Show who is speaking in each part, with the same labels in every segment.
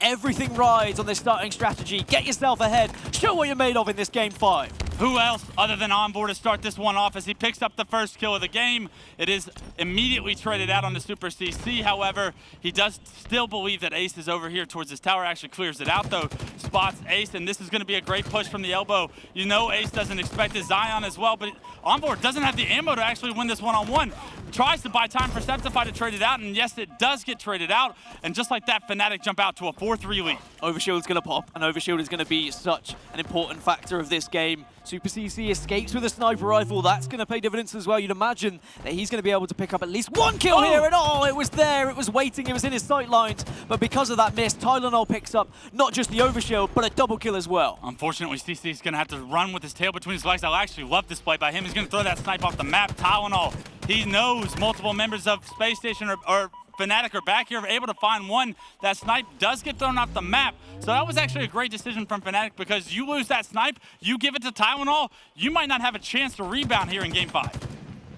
Speaker 1: everything rides on this starting strategy. Get yourself ahead. Show what you're made of in this game 5.
Speaker 2: Who else other than Onboard to start this one off as he picks up the first kill of the game? It is immediately traded out on the Super CC. However, he does still believe that Ace is over here towards his tower. Actually clears it out though. Spots Ace, and this is going to be a great push from the elbow. You know Ace doesn't expect his Zion as well, but Onboard doesn't have the ammo to actually win this one-on-one. Tries to buy time for Septify to trade it out, and yes, it does get traded out. And just like that, Fnatic jump out to a 4-3 lead.
Speaker 1: Overshield's going to pop, and Overshield is going to be such an important factor of this game. Super CC escapes with a sniper rifle. That's going to pay dividends as well. You'd imagine that he's going to be able to pick up at least one kill here. And oh, it was there. It was waiting. It was in his sight lines. But because of that miss, Tylenol picks up not just the Overshield, but a double kill as well.
Speaker 2: Unfortunately, CC is going to have to run with his tail between his legs. I actually love this play by him. He's going to throw that snipe off the map. Tylenol, he knows multiple members of Spacestation or Fnatic are back here, able to find one. That snipe does get thrown off the map. So that was actually a great decision from Fnatic, because you lose that snipe, you give it to Tylenol, you might not have a chance to rebound here in game 5.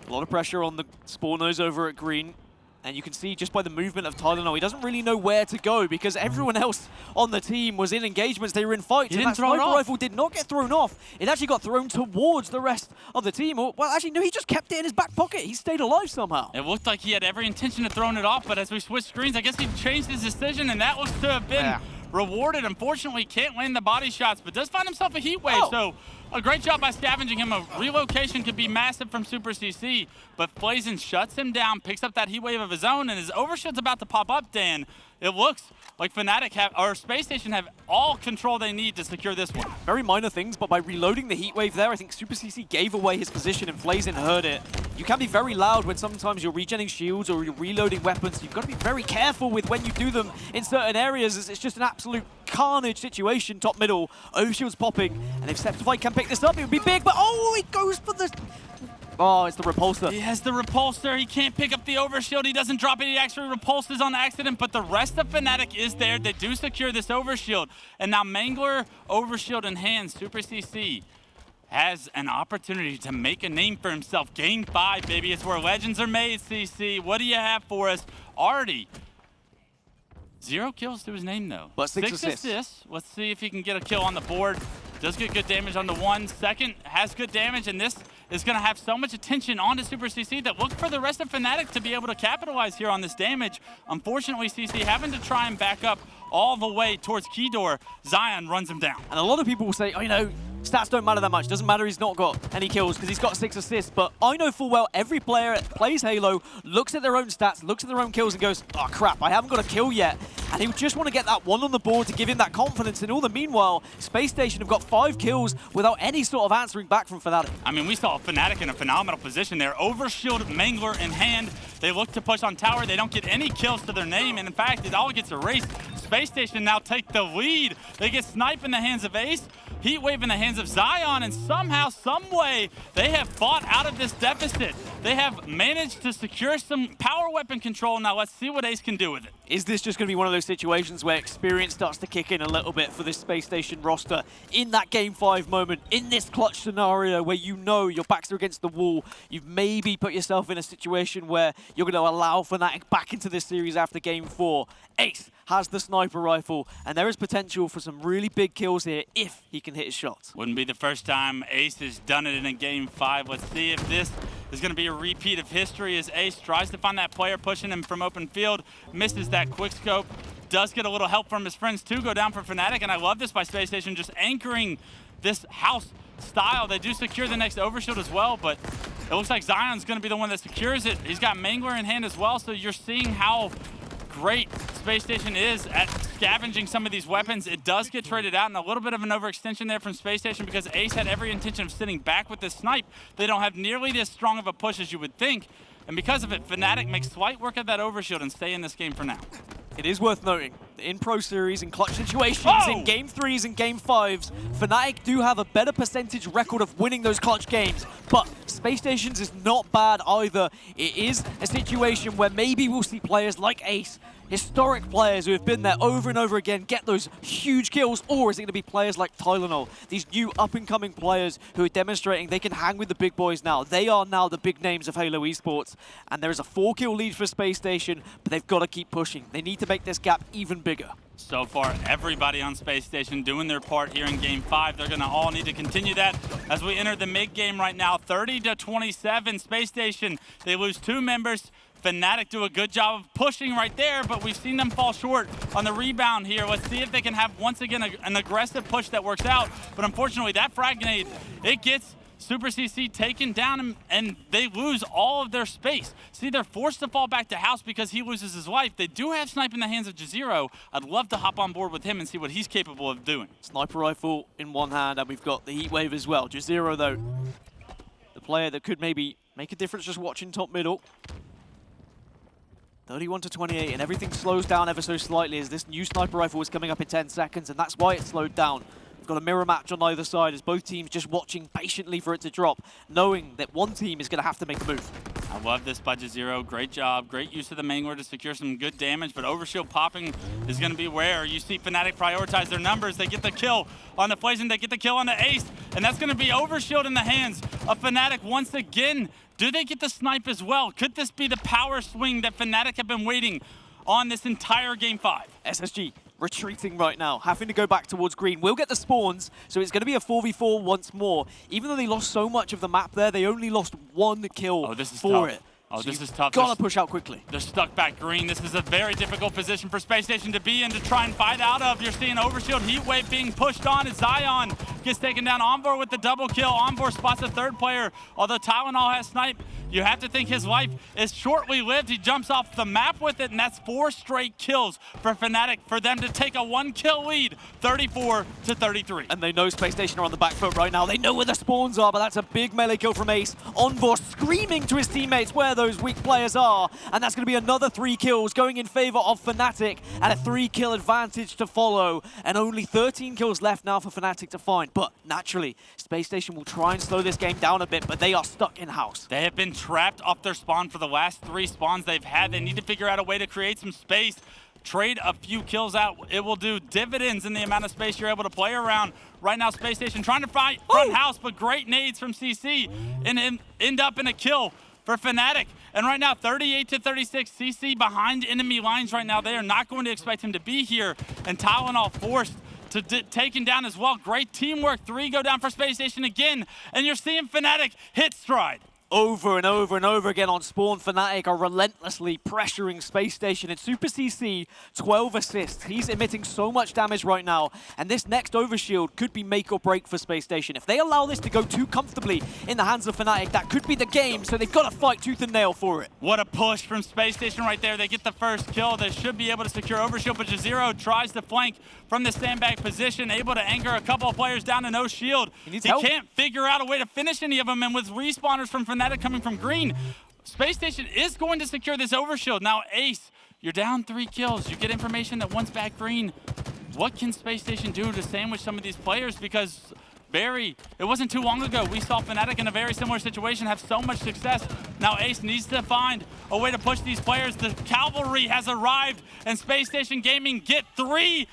Speaker 1: A lot of pressure on the spawners over at green. And you can see just by the movement of Tylenol, he doesn't really know where to go, because everyone else on the team was in engagements. They were in fights.
Speaker 2: He didn't throw it
Speaker 1: sniper
Speaker 2: off.
Speaker 1: rifle did not get thrown off. It actually got thrown towards the rest of the team. Well, actually, no, he just kept it in his back pocket. He stayed alive somehow.
Speaker 2: It looked like he had every intention of throwing it off, but as we switch screens, I guess he changed his decision, and that looks to have been rewarded. Unfortunately, can't land the body shots, but does find himself a heat wave. So a great job by scavenging him. A relocation could be massive from Super CC, but Flazen shuts him down, picks up that heat wave of his own, and his Overshield's about to pop up, Dan. It looks like Fnatic or Spacestation have all control they need to secure this one.
Speaker 1: Very minor things, but by reloading the heat wave there, I think Super CC gave away his position and Flazen heard it. You can be very loud when sometimes you're regenning shields or you're reloading weapons. You've got to be very careful with when you do them in certain areas. It's just an absolute carnage situation, top middle. Overshield's popping, and if Septify can pick this up, it would be big, but oh, he goes for the... Oh, it's the repulsor.
Speaker 2: He has the repulsor. He can't pick up the Overshield. He doesn't drop it. He actually repulses on accident, but the rest of Fnatic is there. They do secure this Overshield. And now Mangler, Overshield in hand, Super CC has an opportunity to make a name for himself. Game 5, baby. It's where legends are made, CC. What do you have for us? Artie. 0 kills to his name, though.
Speaker 1: But 6 assists.
Speaker 2: Let's see if he can get a kill on the board. Does get good damage on the 1. Second has good damage, and this is going to have so much attention onto Super CC that look for the rest of Fnatic to be able to capitalize here on this damage. Unfortunately, CC having to try and back up all the way towards Key Door. Zion runs him down.
Speaker 1: And a lot of people will say, oh, you know, stats don't matter that much. Doesn't matter he's not got any kills because he's got 6 assists. But I know full well every player that plays Halo looks at their own stats, looks at their own kills and goes, oh crap, I haven't got a kill yet. And he would just want to get that one on the board to give him that confidence. And all the meanwhile, Spacestation have got 5 kills without any sort of answering back from Fnatic.
Speaker 2: I mean, we saw Fnatic in a phenomenal position there. Overshield, Mangler in hand. They look to push on tower. They don't get any kills to their name. And in fact, it all gets erased. Spacestation now take the lead. They get Snipe in the hands of Ace, Heat Wave in the hands of Zion, and somehow, some way, they have fought out of this deficit. They have managed to secure some power weapon control. Now let's see what Ace can do with it.
Speaker 1: Is this just going to be one of those situations where experience starts to kick in a little bit for this Spacestation roster in that Game 5 moment, in this clutch scenario where you know your backs are against the wall? You've maybe put yourself in a situation where you're going to allow Fnatic back into this series after Game 4. Ace has the sniper rifle, and there is potential for some really big kills here if he can hit his shots.
Speaker 2: Wouldn't be the first time Ace has done it in a Game 5. Let's see if this is going to be a repeat of history as Ace tries to find that player pushing him from open field, misses that quick scope, does get a little help from his friends too, go down for Fnatic, and I love this by Spacestation, just anchoring this house style. They do secure the next Overshield as well, but it looks like Zion's going to be the one that secures it. He's got Mangler in hand as well, so you're seeing how great Spacestation is at scavenging some of these weapons. It does get traded out, and a little bit of an overextension there from Spacestation because Ace had every intention of sitting back with this snipe. They don't have nearly this strong of a push as you would think, and because of it, Fnatic makes slight work of that Overshield and stay in this game for now.
Speaker 1: It is worth noting, in Pro Series, in clutch situations, in Game 3s and Game 5s, Fnatic do have a better percentage record of winning those clutch games, but Spacestation's is not bad either. It is a situation where maybe we'll see players like Ace, historic players who have been there over and over again, get those huge kills, or is it going to be players like Tylenol, these new up-and-coming players who are demonstrating they can hang with the big boys now. They are now the big names of Halo Esports, and there is a 4-kill lead for Spacestation, but they've got to keep pushing. They need to make this gap even bigger.
Speaker 2: So far, everybody on Space Station doing their part here in Game 5. They're going to all need to continue that as we enter the mid-game right now. 30-27, Space Station. They lose 2 members. Fnatic do a good job of pushing right there, but we've seen them fall short on the rebound here. Let's see if they can have, once again, an aggressive push that works out. But unfortunately, that frag grenade, it gets Super CC taken down, and they lose all of their space. See, they're forced to fall back to house because he loses his life. They do have Snipe in the hands of Jazero. I'd love to hop on board with him and see what he's capable of doing.
Speaker 1: Sniper rifle in one hand, and we've got the heat wave as well. Jazero, though, the player that could maybe make a difference just watching top middle. 31-28, and everything slows down ever so slightly as this new sniper rifle is coming up in 10 seconds, and that's why it slowed down. We've got a mirror match on either side as both teams just watching patiently for it to drop, knowing that one team is going to have to make a move.
Speaker 2: I love this by Jazero. Great job. Great use of the Mangler to secure some good damage, but overshield popping is going to be rare. You see Fnatic prioritize their numbers. They get the kill on the Flazin. They get the kill on the Ace, and that's going to be overshield in the hands of Fnatic once again. Do they get the snipe as well? Could this be the power swing that Fnatic have been waiting on this entire Game 5?
Speaker 1: SSG retreating right now, having to go back towards green. We'll get the spawns, so it's going to be a 4v4 once more. Even though they lost so much of the map there, they only lost 1 kill for it.
Speaker 2: Oh,
Speaker 1: so
Speaker 2: this is tough.
Speaker 1: Gotta push out quickly.
Speaker 2: They're stuck back green. This is a very difficult position for Space Station to be in to try and fight out of. You're seeing Overshield Heat Wave being pushed on as Zion gets taken down. Envor with the double kill. Envor spots a 3rd player. Although Tylenol has Snipe, you have to think his life is shortly lived. He jumps off the map with it, and that's 4 straight kills for Fnatic for them to take a 1-kill lead, 34-33.
Speaker 1: And they know Space Station are on the back foot right now. They know where the spawns are, but that's a big melee kill from Ace. Envor screaming to his teammates where those weak players are, and that's going to be another 3 kills going in favor of Fnatic, and a 3-kill advantage to follow, and only 13 kills left now for Fnatic to find. But naturally, Space Station will try and slow this game down a bit, but they are stuck in-house.
Speaker 2: They have been trapped off their spawn for the last 3 spawns they've had. They need to figure out a way to create some space, trade a few kills out. It will do dividends in the amount of space you're able to play around. Right now, Space Station trying to fight front house, but great nades from CC and end up in a kill for Fnatic. And right now, 38-36, CC behind enemy lines right now. They are not going to expect him to be here, and Tylenol forced to take him down as well. Great teamwork. 3 go down for Space Station again, and you're seeing Fnatic hit stride.
Speaker 1: Over and over and over again on spawn, Fnatic are relentlessly pressuring Space Station. And Super CC, 12 assists. He's emitting so much damage right now. And this next overshield could be make or break for Space Station. If they allow this to go too comfortably in the hands of Fnatic, that could be the game. So they've got to fight tooth and nail for it.
Speaker 2: What a push from Space Station right there. They get the first kill. They should be able to secure overshield, but Jazero tries to flank from the sandbag position, able to anchor a couple of players down to no shield. He can't figure out a way to finish any of them, and with respawners from Fnatic coming from green, Space Station is going to secure this overshield. Now, Ace, you're down 3 kills. You get information that one's back green. What can Space Station do to sandwich some of these players? Because it wasn't too long ago we saw Fnatic in a very similar situation have so much success. Now Ace needs to find a way to push these players. The cavalry has arrived, and Space Station Gaming get 3-1,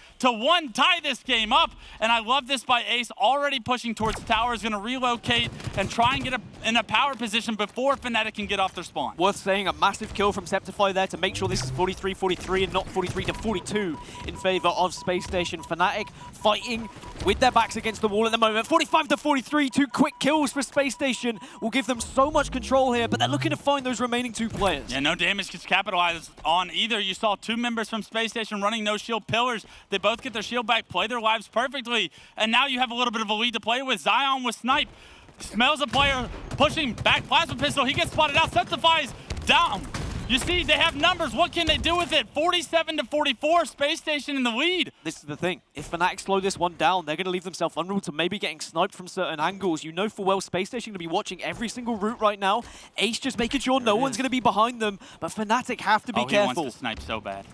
Speaker 2: tie this game up. And I love this by Ace, already pushing towards tower, is going to relocate and try and get in a power position before Fnatic can get off their spawn.
Speaker 1: Worth saying, a massive kill from Septify there to make sure this is 43-43 and not 43-42 in favor of Space Station. Fnatic fighting with their backs against the wall at the moment. 45-43, 2 quick kills for Space Station will give them so much control here, but they're looking to find those remaining 2 players.
Speaker 2: Yeah, no damage gets capitalized on either. You saw 2 members from Space Station running no shield pillars. They both get their shield back, play their lives perfectly, and now you have a little bit of a lead to play with. Zion with Snipe, smells a player pushing back plasma pistol. He gets spotted out, Septifies down. You see, they have numbers. What can they do with it? 47-44, Space Station in the lead.
Speaker 1: This is the thing. If Fnatic slow this one down, they're going to leave themselves vulnerable to maybe getting sniped from certain angles. You know full well Space Station going to be watching every single route right now. Ace just making sure no one's going to be behind them, but Fnatic have to be careful.
Speaker 2: He wants to snipe so bad.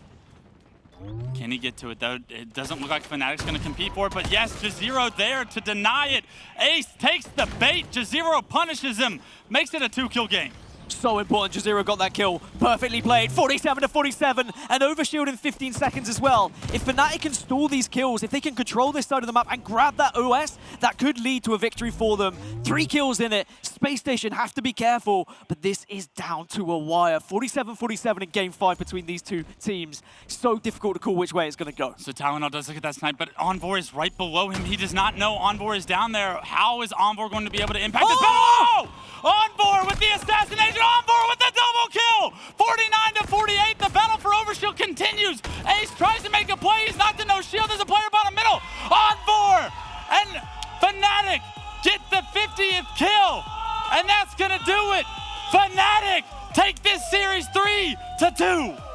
Speaker 2: Can he get to it, though? It doesn't look like Fnatic's going to compete for it, but yes, Jazero there to deny it. Ace takes the bait. Jazero punishes him, makes it a 2-kill game.
Speaker 1: So important, Jazero got that kill. Perfectly played, 47 to 47, and overshield in 15 seconds as well. If Fnatic can stall these kills, if they can control this side of the map and grab that OS, that could lead to a victory for them. 3 kills in it. Spacestation have to be careful, but this is down to a wire. 47-47 in game 5 between these two teams. So difficult to call which way it's going to go.
Speaker 2: So Talonel does look at that snipe, but Envoy is right below him. He does not know Envoy is down there. How is Envoy going to be able to impact this? Oh! Envoy with the assassination! Envoy with the double kill! 49 to 48, the battle for Overshield continues. Ace tries to make a play, he's knocked to no shield, there's a player bottom middle. Envoy and Fnatic get the 50th kill, and that's gonna do it. Fnatic take this series 3-2.